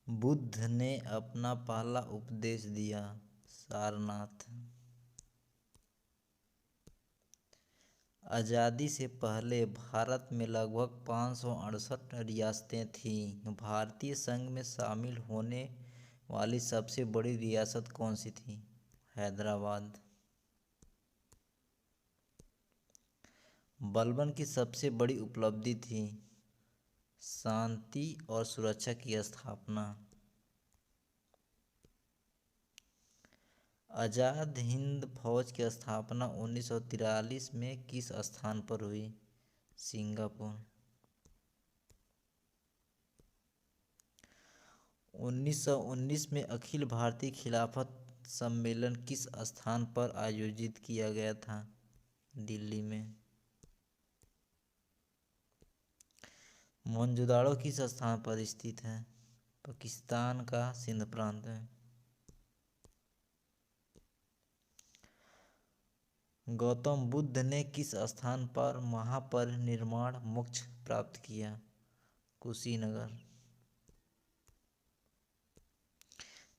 बुद्ध ने अपना पहला उपदेश दिया। सारनाथ। आज़ादी से पहले भारत में लगभग 568 रियासतें थीं। भारतीय संघ में शामिल होने वाली सबसे बड़ी रियासत कौन सी थी? हैदराबाद। बलबन की सबसे बड़ी उपलब्धि थी शांति और सुरक्षा की स्थापना। आज़ाद हिंद फौज की स्थापना 1943 में किस स्थान पर हुई? सिंगापुर। 1919 में अखिल भारतीय खिलाफत सम्मेलन किस स्थान पर आयोजित किया गया था? दिल्ली में। मोहनजोदाड़ो किस स्थान पर स्थित है? पाकिस्तान का सिंध प्रांत है। गौतम बुद्ध ने किस स्थान पर महापरिनिर्वाण मोक्ष प्राप्त किया? कुशीनगर।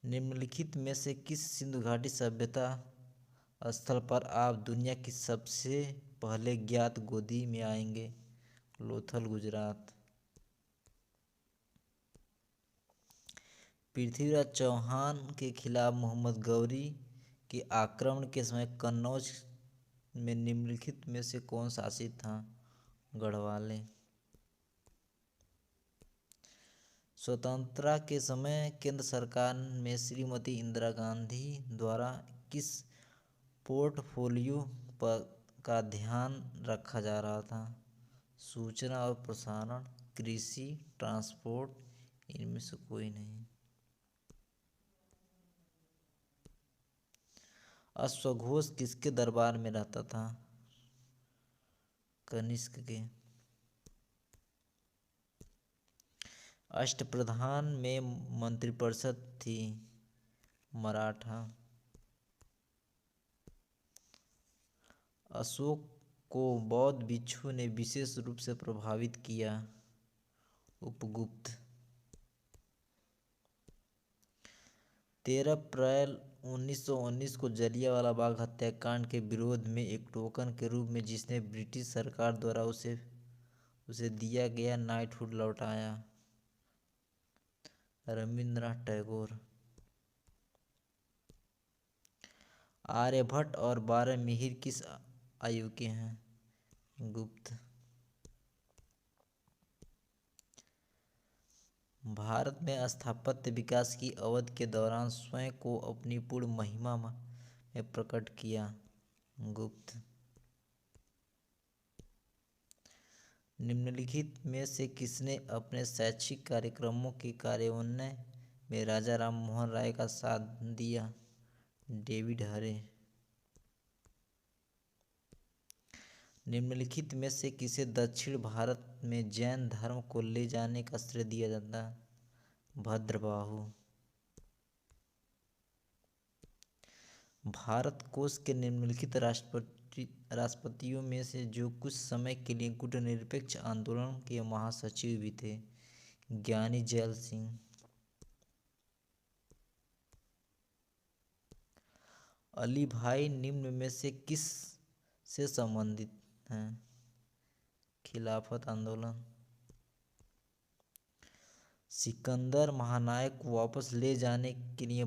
निम्नलिखित में से किस सिंधु घाटी सभ्यता स्थल पर आप दुनिया की सबसे पहले ज्ञात गोदी में आएंगे? लोथल, गुजरात। पृथ्वीराज चौहान के खिलाफ मोहम्मद गौरी के आक्रमण के समय कन्नौज में निम्नलिखित में से कौन शासित था? गढ़वाले। स्वतंत्रता के समय केंद्र सरकार में श्रीमती इंदिरा गांधी द्वारा किस पोर्टफोलियो पर का ध्यान रखा जा रहा था? सूचना और प्रसारण, कृषि, ट्रांसपोर्ट, इनमें से कोई नहीं। अश्वघोष किसके दरबार में रहता था? कनिष्क के। अष्टप्रधान में मंत्रिपरिषद थी मराठा। अशोक को बौद्ध भिक्षु ने विशेष रूप से प्रभावित किया? उपगुप्त। 13 अप्रैल 1919 को जलियांवाला बाग हत्याकांड के विरोध में एक टोकन के रूप में जिसने ब्रिटिश सरकार द्वारा उसे दिया गया नाइटहुड लौटाया? रविंद्रनाथ टैगोर। आर्यभट्ट और बारहमिहिर किस आयु के हैं? गुप्त। भारत में स्थापत्य विकास की अवधि के दौरान स्वयं को अपनी पूर्ण महिमा में प्रकट किया? गुप्त। निम्नलिखित में से किसने अपने शैक्षिक कार्यक्रमों के कार्यान्वयन में राजा राममोहन राय का साथ दिया? डेविड हरे। निम्नलिखित में से किसे दक्षिण भारत में जैन धर्म को ले जाने का श्रेय दिया जाता है? भद्रबाहु। भारत कोश के निम्नलिखित राष्ट्रपतियों में से जो कुछ समय के लिए गुटनिरपेक्ष आंदोलन के महासचिव भी थे? ज्ञानी जैल सिंह। अली भाई निम्न में से किस से संबंधित हैं? खिलाफत आंदोलन। सिकंदर महानायक को वापस ले जाने के लिए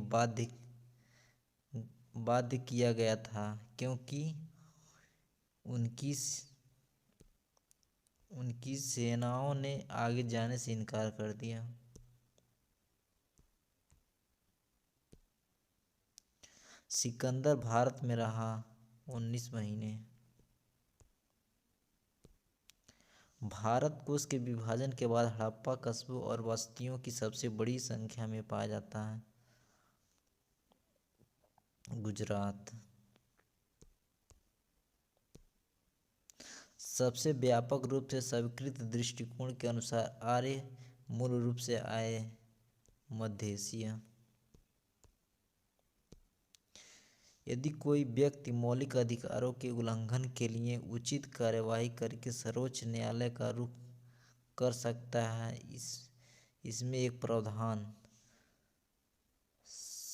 बाध्य किया गया था क्योंकि उनकी सेनाओं ने आगे जाने से इनकार कर दिया। सिकंदर भारत में रहा 19 महीने। भारत कोश के विभाजन के बाद हड़प्पा कस्बों और बस्तियों की सबसे बड़ी संख्या में पाया जाता है? गुजरात। सबसे व्यापक रूप से स्वीकृत दृष्टिकोण के अनुसार आर्य मूल रूप से आए मध्य एशिया। यदि कोई व्यक्ति मौलिक अधिकारों के उल्लंघन के लिए उचित कार्यवाही करके सर्वोच्च न्यायालय का रुख कर सकता है, इसमें एक प्रावधान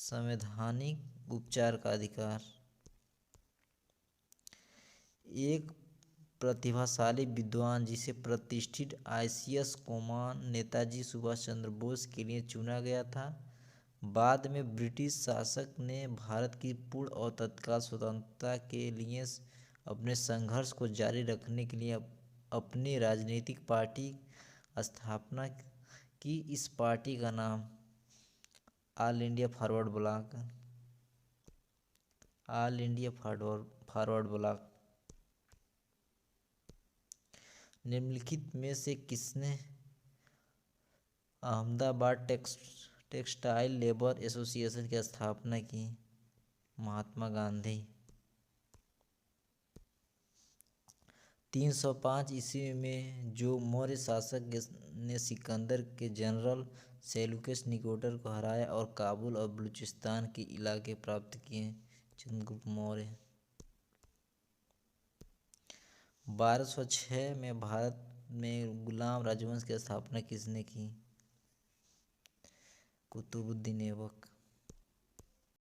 संवैधानिक उपचार का अधिकार। एक प्रतिभाशाली विद्वान जिसे प्रतिष्ठित आईसीएस कमान नेताजी सुभाष चंद्र बोस के लिए चुना गया था। बाद में ब्रिटिश शासक ने भारत की पूर्ण और तत्काल स्वतंत्रता के लिए अपने संघर्ष को जारी रखने के लिए अपनी राजनीतिक पार्टी स्थापना की। इस पार्टी का नाम ऑल इंडिया फॉरवर्ड ब्लॉक। निम्नलिखित में से किसने अहमदाबाद टेक्सटाइल लेबर एसोसिएशन की स्थापना की? महात्मा गांधी। 305 ईस्वी में जो मौर्य शासक ने सिकंदर के जनरल सेल्यूकस निकेटर को हराया और काबुल और बलूचिस्तान के इलाके प्राप्त किए? चंद्रगुप्त मौर्य। 1206 में भारत में गुलाम राजवंश की स्थापना किसने की? कुतुबुद्दीन ऐबक।